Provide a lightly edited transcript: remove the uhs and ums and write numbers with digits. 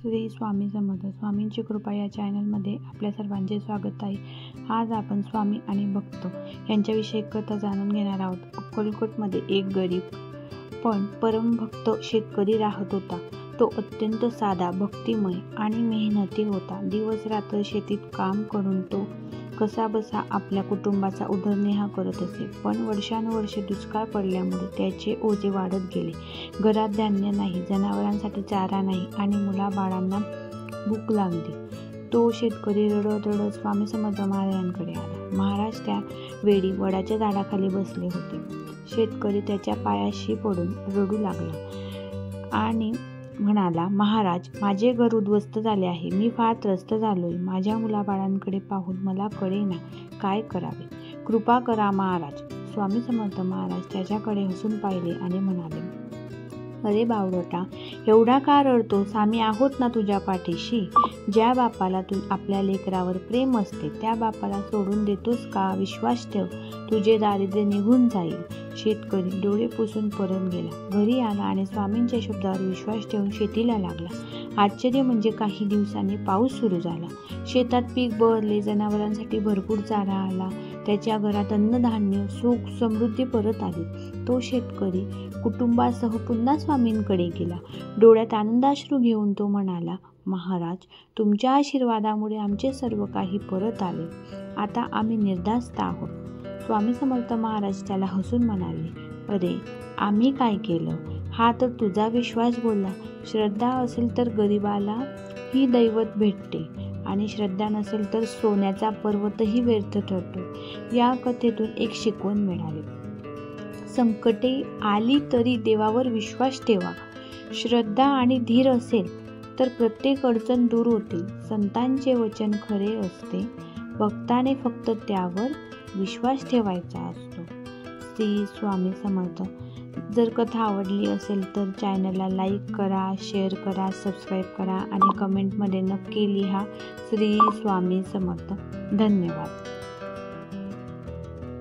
श्री स्वामी समर्थ. स्वामींची कृपा या चॅनलमध्ये आपल्या सर्वांचे स्वागत आहे. आज आपण स्वामी आणि भक्त यांच्याविषयी कथा जाणून घेणार आहोत. अक्कलकोटमध्ये एक गरीब पण परमभक्त शेतकरी राहत होता. तो अत्यंत साधा, भक्तिमय आणि मेहनती होता. दिवस रात्र शेतीत काम करून तो कसाबसा आपल्या कुटुंबाचा उदरनिर्वाह करत असे. पण वर्षानुवर्षे दुष्काळ पडल्यामुळे त्याचे ओझे वाढत गेले. घरात धान्य नाही, जनावरांसाठी चारा नाही आणि मुलाबाळांना भूक लागली. तो शेतकरी रडत रडत स्वामी समर्थ महाराजांकडे आला. महाराज त्या वेळी वडाच्या झाडाखाली बसले होते. शेतकरी त्याच्या पायाशी पडून रडू लागला आणि म्हणाला, महाराज, माझे घर उद्ध्वस्त झाले आहे. मी फार त्रस्त झालोय. माझ्या मुलाबाळांकडे पाहून मला कळेना काय करावे. कृपा करा महाराज. स्वामी समर्थ महाराज त्याच्याकडे हसून पाहिले आणि म्हणाले, अरे बावळटा, एवढा का रडतोस? आम्ही आहोत ना तुझ्या पाठीशी. ज्या बापाला आपल्या लेकरावर प्रेम असते त्या बापाला सोडून देतोस का? विश्वास ठेव, तुझे दारिद्र्य निघून जाईल. शेतकरी डोळे पुसून परत गेला. घरी आला आणि स्वामींच्या शब्दावर विश्वास ठेवून शेतीला लागला. आश्चर्य म्हणजे काही दिवसांनी पाऊस सुरू झाला. शेतात पीक बहरले. जनावरांसाठी भरपूर चारा आला. त्याच्या घरात अन्नधान्य, सुख, समृद्धी परत आली. तो शेतकरी कुटुंबासह पुन्हा स्वामींकडे गेला. डोळ्यात आनंदाश्रू घेऊन तो म्हणाला, महाराज, तुमच्या आशीर्वादामुळे आमचे सर्व काही परत आले. आता आम्ही निर्धास्त आहोत. स्वामी समर्थ महाराज त्याला हसून म्हणाले, अरे, आम्ही काय केलं? हा तर तुझा विश्वास बोलला. श्रद्धा असेल तर गरिबाला ही दैवत भेटते आणि श्रद्धा नसेल तर सोन्याचा पर्वतही व्यर्थ ठरतो. या कथेतून एक शिकवण मिळाली. संकटे आली तरी देवावर विश्वास ठेवा. श्रद्धा आणि धीर असेल तर प्रत्येक अडचण दूर होते. संतांचे वचन खरे असते. भक्ताने फक्त त्यावर विश्वास ठेवायचा असतो. श्री स्वामी समर्थ. जर कथा आवडली असेल तर चॅनलला लाईक करा, शेअर करा, सबस्क्राईब करा आणि कमेंटमध्ये नक्की लिहा श्री स्वामी समर्थ. धन्यवाद.